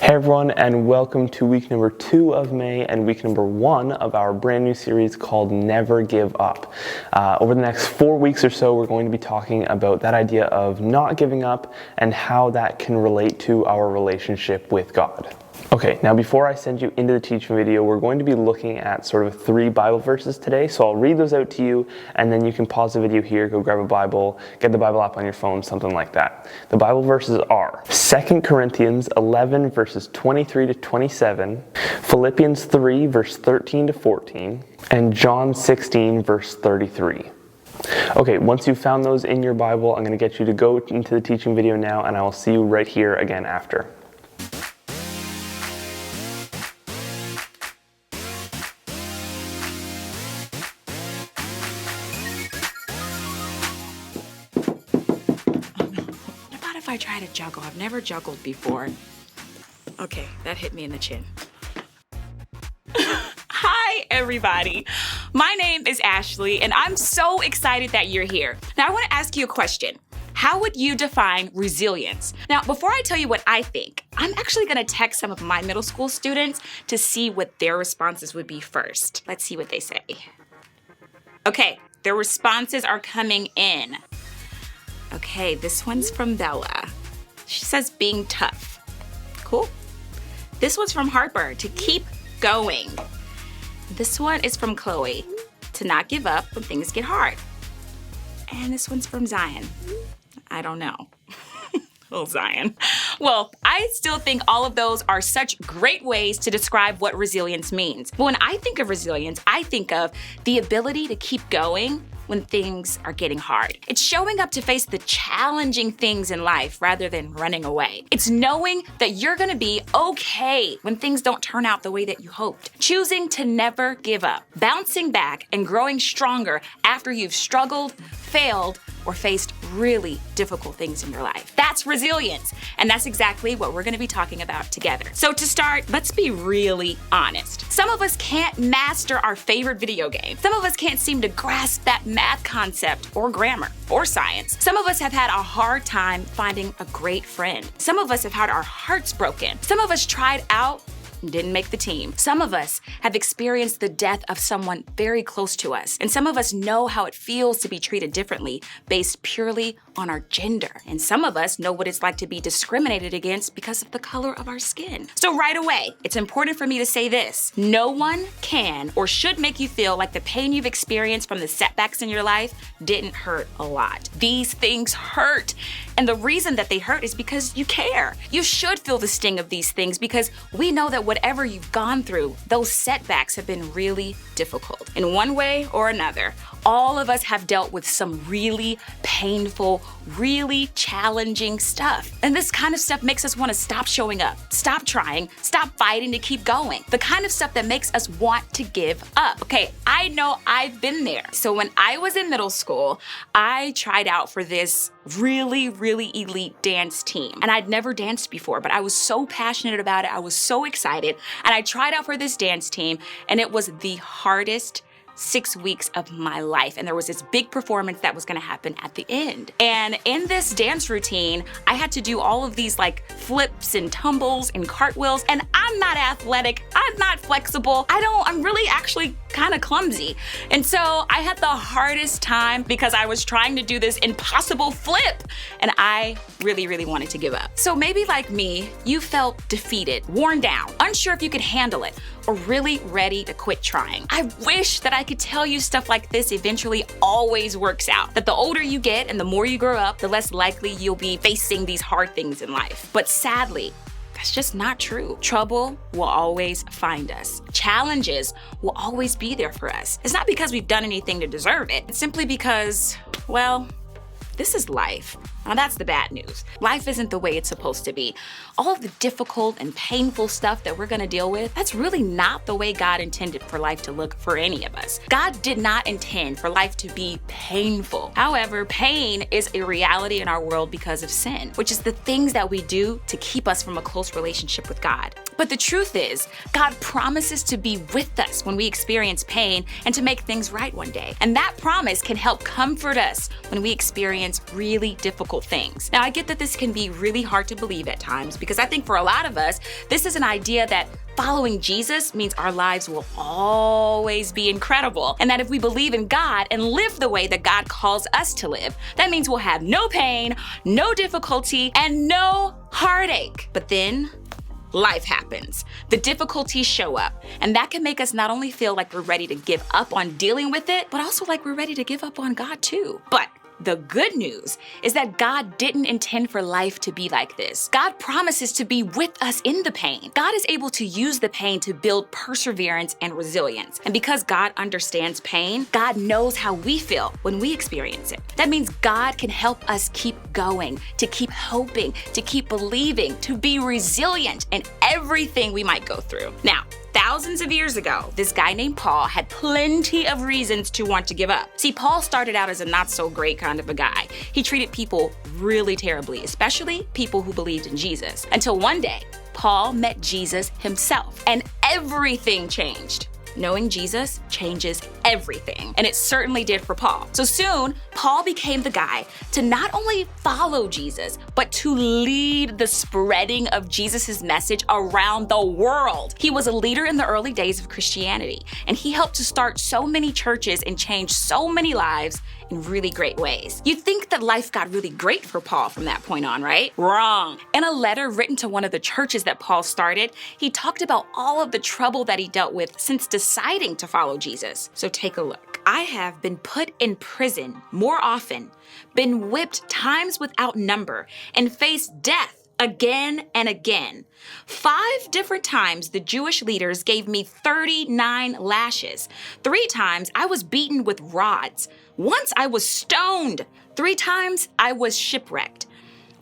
Hey everyone, and welcome to week number 2 of May and week number 1 of our brand new series called Never Give Up. Over the next 4 weeks or so, we're going to be talking about that idea of not giving up and how that can relate to our relationship with God. Okay, now before I send you into the teaching video, we're going to be looking at sort of 3 Bible verses today. So I'll read those out to you, and then you can pause the video here, go grab a Bible, get the Bible app on your phone, something like that. The Bible verses are 2 Corinthians 11 verses 23 to 27, Philippians 3 verse 13 to 14, and John 16 verse 33. Okay, once you've found those in your Bible, I'm going to get you to go into the teaching video now, and I will see you right here again after. I try to juggle. I've never juggled before. Okay, that hit me in the chin. Hi, everybody. My name is Ashley, and I'm so excited that you're here. Now, I want to ask you a question. How would you define resilience? Now, before I tell you what I think, I'm actually going to text some of my middle school students to see what their responses would be first. Let's see what they say. Okay, their responses are coming in. Okay, this one's from Bella. She says being tough. Cool. This one's from Harper, to keep going. This one is from Chloe, to not give up when things get hard. And this one's from Zion. I don't know. Oh, Zion. Well, I still think all of those are such great ways to describe what resilience means. But when I think of resilience, I think of the ability to keep going when things are getting hard. It's showing up to face the challenging things in life rather than running away. It's knowing that you're gonna be okay when things don't turn out the way that you hoped. Choosing to never give up, bouncing back and growing stronger after you've struggled, failed, or faced really difficult things in your life. That's resilience, and that's exactly what we're gonna be talking about together. So to start, let's be really honest. Some of us can't master our favorite video game. Some of us can't seem to grasp that math concept or grammar or science. Some of us have had a hard time finding a great friend. Some of us have had our hearts broken. Some of us tried out and didn't make the team. Some of us have experienced the death of someone very close to us. And some of us know how it feels to be treated differently based purely on our gender. And some of us know what it's like to be discriminated against because of the color of our skin. So right away, it's important for me to say this. No one can or should make you feel like the pain you've experienced from the setbacks in your life didn't hurt a lot. These things hurt. And the reason that they hurt is because you care. You should feel the sting of these things because we know that whatever you've gone through, those setbacks have been really difficult. In one way or another, all of us have dealt with some really painful, really challenging stuff. And this kind of stuff makes us want to stop showing up, stop trying, stop fighting to keep going. The kind of stuff that makes us want to give up. Okay, I know I've been there. So when I was in middle school, I tried out for this really elite dance team. And I'd never danced before, but I was so passionate about it. I was so excited. And I tried out for this dance team, and it was the hardest 6 weeks of my life. And there was this big performance that was gonna happen at the end. And in this dance routine, I had to do all of these like flips and tumbles and cartwheels. And I'm not athletic. I'm not flexible. I'm really actually kind of clumsy. And so I had the hardest time because I was trying to do this impossible flip. And I really wanted to give up. So maybe like me, you felt defeated, worn down, unsure if you could handle it, or really ready to quit trying. I wish that I could tell you stuff like this eventually always works out. That the older you get and the more you grow up, the less likely you'll be facing these hard things in life. But sadly, that's just not true. Trouble will always find us. Challenges will always be there for us. It's not because we've done anything to deserve it. It's simply because, well, this is life. Now that's the bad news. Life isn't the way it's supposed to be. All of the difficult and painful stuff that we're gonna deal with, that's really not the way God intended for life to look for any of us. God did not intend for life to be painful. However, pain is a reality in our world because of sin, which is the things that we do to keep us from a close relationship with God. But the truth is, God promises to be with us when we experience pain and to make things right one day. And that promise can help comfort us when we experience experience really difficult things. Now, I get that this can be really hard to believe at times because I think for a lot of us, this is an idea that following Jesus means our lives will always be incredible, and that if we believe in God and live the way that God calls us to live, that means we'll have no pain, no difficulty, and no heartache. But then life happens. The difficulties show up, and that can make us not only feel like we're ready to give up on dealing with it, but also like we're ready to give up on God too. But the good news is that God didn't intend for life to be like this. God promises to be with us in the pain. God is able to use the pain to build perseverance and resilience. And because God understands pain, God knows how we feel when we experience it. That means God can help us keep going, to keep hoping, to keep believing, to be resilient in everything we might go through. Now, thousands of years ago, this guy named Paul had plenty of reasons to want to give up. See, Paul started out as a not so great kind of a guy. He treated people really terribly, especially people who believed in Jesus. Until one day, Paul met Jesus himself, and everything changed. Knowing Jesus changes everything, and it certainly did for Paul. So soon, Paul became the guy to not only follow Jesus, but to lead the spreading of Jesus' message around the world. He was a leader in the early days of Christianity, and he helped to start so many churches and change so many lives in really great ways. You'd think that life got really great for Paul from that point on, right? Wrong. In a letter written to one of the churches that Paul started, he talked about all of the trouble that he dealt with since deciding to follow Jesus. So take a look. I have been put in prison more often, been whipped times without number, and faced death again and again. 5 different times the Jewish leaders gave me 39 lashes. 3 times I was beaten with rods. Once I was stoned. 3 times I was shipwrecked.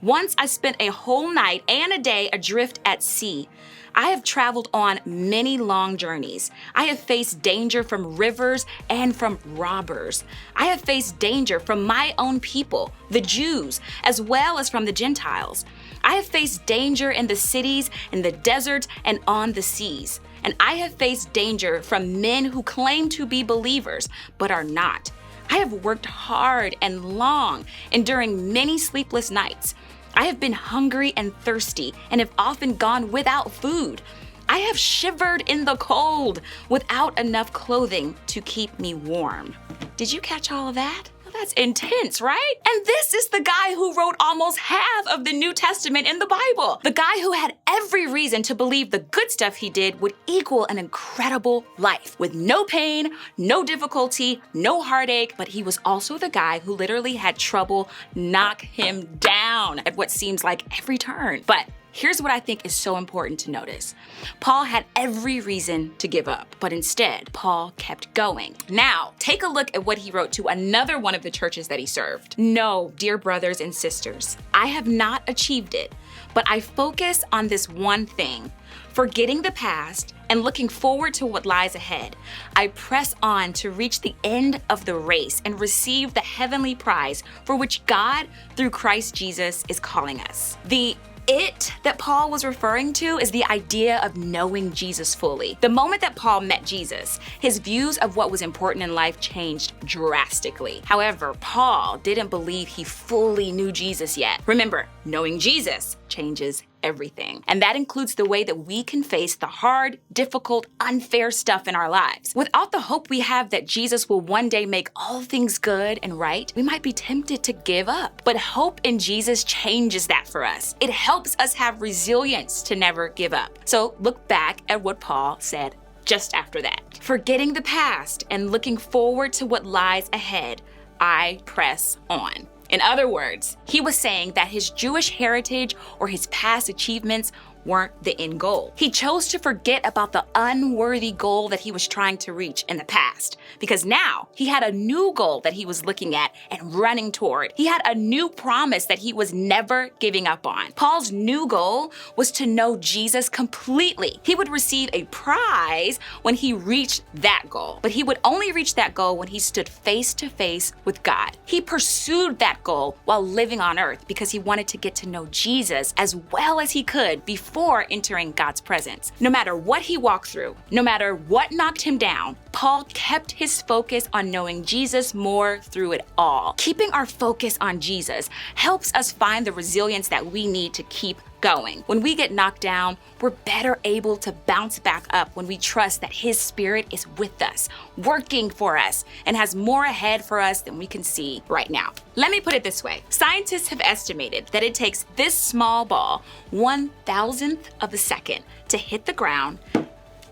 Once I spent a whole night and a day adrift at sea. I have traveled on many long journeys. I have faced danger from rivers and from robbers. I have faced danger from my own people, the Jews, as well as from the Gentiles. I have faced danger in the cities, in the deserts, and on the seas. And I have faced danger from men who claim to be believers, but are not. I have worked hard and long, enduring many sleepless nights. I have been hungry and thirsty and have often gone without food. I have shivered in the cold without enough clothing to keep me warm. Did you catch all of that? Well, that's intense, right? And this is the guy who wrote almost half of the New Testament in the Bible. The guy who had every reason to believe the good stuff he did would equal an incredible life with no pain, no difficulty, no heartache, but he was also the guy who literally had trouble knock him down at what seems like every turn. But here's what I think is so important to notice. Paul had every reason to give up, but instead, Paul kept going. Now, take a look at what he wrote to another one of the churches that he served. No, dear brothers and sisters, I have not achieved it, but I focus on this one thing, forgetting the past and looking forward to what lies ahead. I press on to reach the end of the race and receive the heavenly prize for which God, through Christ Jesus, is calling us. The it that Paul was referring to is the idea of knowing Jesus fully. The moment that Paul met Jesus, his views of what was important in life changed drastically. However, Paul didn't believe he fully knew Jesus yet. Remember, knowing Jesus changes everything. And that includes the way that we can face the hard, difficult, unfair stuff in our lives. Without the hope we have that Jesus will one day make all things good and right, we might be tempted to give up. But hope in Jesus changes that for us. It helps us have resilience to never give up. So look back at what Paul said just after that. Forgetting the past and looking forward to what lies ahead, I press on. In other words, he was saying that his Jewish heritage or his past achievements weren't the end goal. He chose to forget about the unworthy goal that he was trying to reach in the past, because now he had a new goal that he was looking at and running toward. He had a new promise that he was never giving up on. Paul's new goal was to know Jesus completely. He would receive a prize when he reached that goal, but he would only reach that goal when he stood face to face with God. He pursued that goal while living on earth because he wanted to get to know Jesus as well as he could before before entering God's presence. No matter what he walked through, no matter what knocked him down, Paul kept his focus on knowing Jesus more through it all. Keeping our focus on Jesus helps us find the resilience that we need to keep going. When we get knocked down, we're better able to bounce back up when we trust that his spirit is with us, working for us, and has more ahead for us than we can see right now. Let me put it this way. Scientists have estimated that it takes this small ball 1,000th of a second to hit the ground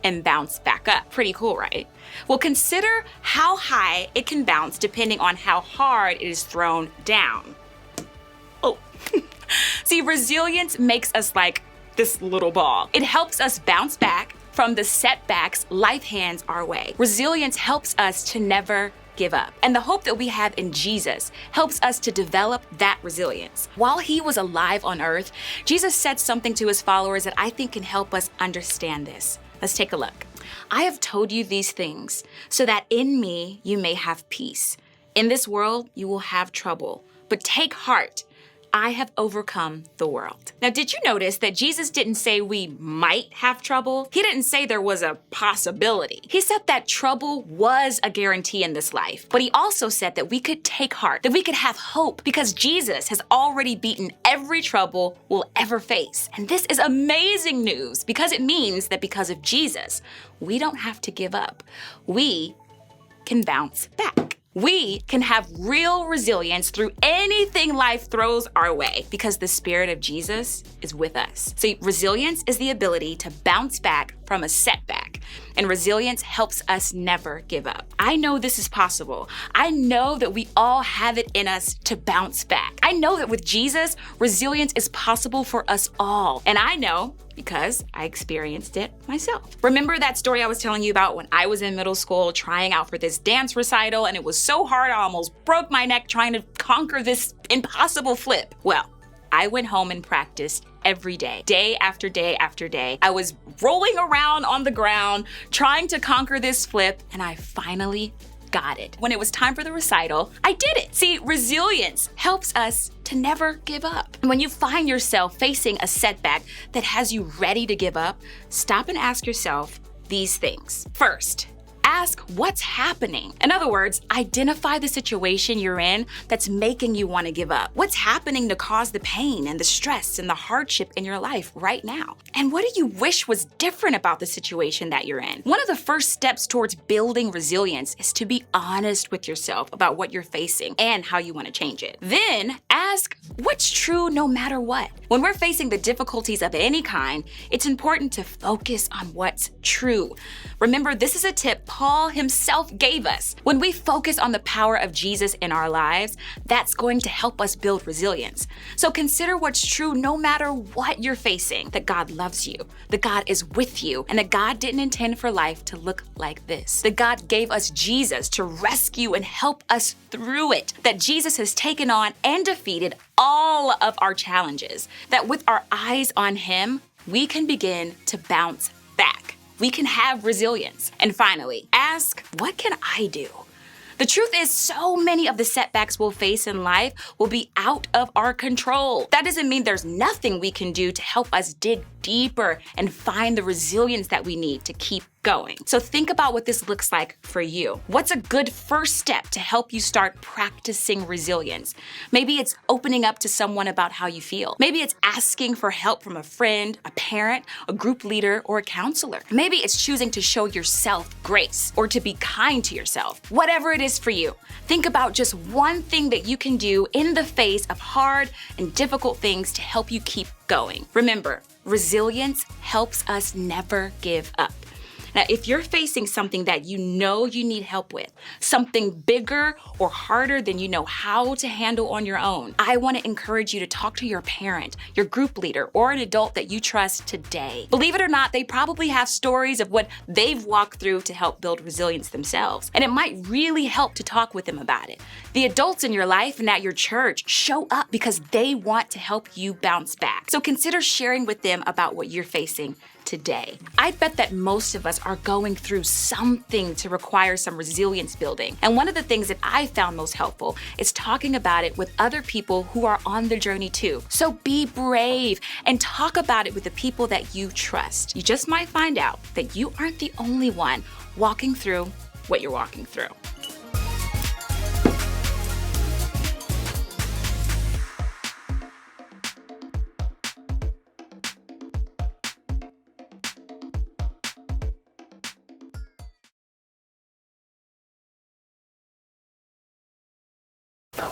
and bounce back up. Pretty cool, right? Well, consider how high it can bounce depending on how hard it is thrown down. Oh. See, resilience makes us like this little ball. It helps us bounce back from the setbacks life hands our way. Resilience helps us to never give up. And the hope that we have in Jesus helps us to develop that resilience. While he was alive on earth, Jesus said something to his followers that I think can help us understand this. Let's take a look. I have told you these things so that in me you may have peace. In this world you will have trouble, but take heart. I have overcome the world. Now, did you notice that Jesus didn't say we might have trouble? He didn't say there was a possibility. He said that trouble was a guarantee in this life, but he also said that we could take heart, that we could have hope because Jesus has already beaten every trouble we'll ever face. And this is amazing news because it means that because of Jesus, we don't have to give up. We can bounce back. We can have real resilience through anything life throws our way because the Spirit of Jesus is with us. See, resilience is the ability to bounce back from a setback, and resilience helps us never give up. I know this is possible. I know that we all have it in us to bounce back. I know that with Jesus, resilience is possible for us all, and I know because I experienced it myself. Remember that story I was telling you about when I was in middle school trying out for this dance recital and it was so hard I almost broke my neck trying to conquer this impossible flip? Well, I went home and practiced every day after day after day. I was rolling around on the ground trying to conquer this flip, and I finally got it. When it was time for the recital, I did it. See, resilience helps us to never give up. When you find yourself facing a setback that has you ready to give up, stop and ask yourself these things. First, ask what's happening. In other words, identify the situation you're in that's making you want to give up. What's happening to cause the pain and the stress and the hardship in your life right now? And what do you wish was different about the situation that you're in? One of the first steps towards building resilience is to be honest with yourself about what you're facing and how you want to change it. Then ask what's true no matter what. When we're facing the difficulties of any kind, it's important to focus on what's true. Remember, this is a tip Paul himself gave us. When we focus on the power of Jesus in our lives, that's going to help us build resilience. So consider what's true no matter what you're facing, that God loves you, that God is with you, and that God didn't intend for life to look like this. That God gave us Jesus to rescue and help us through it. That Jesus has taken on and defeated all of our challenges. That with our eyes on him, we can begin to bounce back. We can have resilience. And finally, ask, what can I do? The truth is, so many of the setbacks we'll face in life will be out of our control. That doesn't mean there's nothing we can do to help us dig deeper and find the resilience that we need to keep going. So think about what this looks like for you. What's a good first step to help you start practicing resilience? Maybe it's opening up to someone about how you feel. Maybe it's asking for help from a friend, a parent, a group leader, or a counselor. Maybe it's choosing to show yourself grace or to be kind to yourself. Whatever it is for you, think about just one thing that you can do in the face of hard and difficult things to help you keep going. Remember, resilience helps us never give up. Now, if you're facing something that you know you need help with, something bigger or harder than you know how to handle on your own, I want to encourage you to talk to your parent, your group leader, or an adult that you trust today. Believe it or not, they probably have stories of what they've walked through to help build resilience themselves, and it might really help to talk with them about it. The adults in your life and at your church show up because they want to help you bounce back. So consider sharing with them about what you're facing today. I bet that most of us are going through something to require some resilience building. And one of the things that I found most helpful is talking about it with other people who are on the journey too. So be brave and talk about it with the people that you trust. You just might find out that you aren't the only one walking through what you're walking through.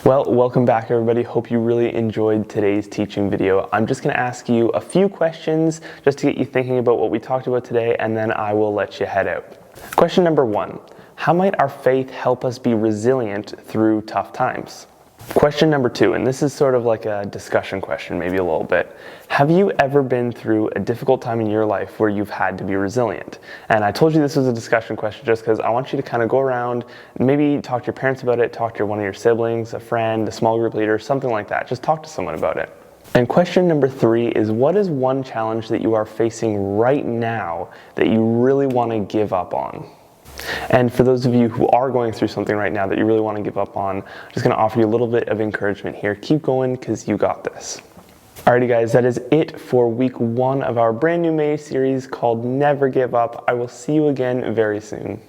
Well, welcome back everybody. Hope you really enjoyed today's teaching video. I'm just going to ask you a few questions just to get you thinking about what we talked about today, and then I will let you head out. Question number 1. How might our faith help us be resilient through tough times? Question number 2, and this is sort of like a discussion question, maybe a little bit. Have you ever been through a difficult time in your life where you've had to be resilient? And I told you this was a discussion question just because I want you to kind of go around, maybe talk to your parents about it, talk to one of your siblings, a friend, a small group leader, something like that. Just talk to someone about it. And question number 3 is, what is one challenge that you are facing right now that you really want to give up on? And for those of you who are going through something right now that you really want to give up on, I'm just going to offer you a little bit of encouragement here. Keep going because you got this. Alrighty guys, that is it for week 1 of our brand new May series called Never Give Up. I will see you again very soon.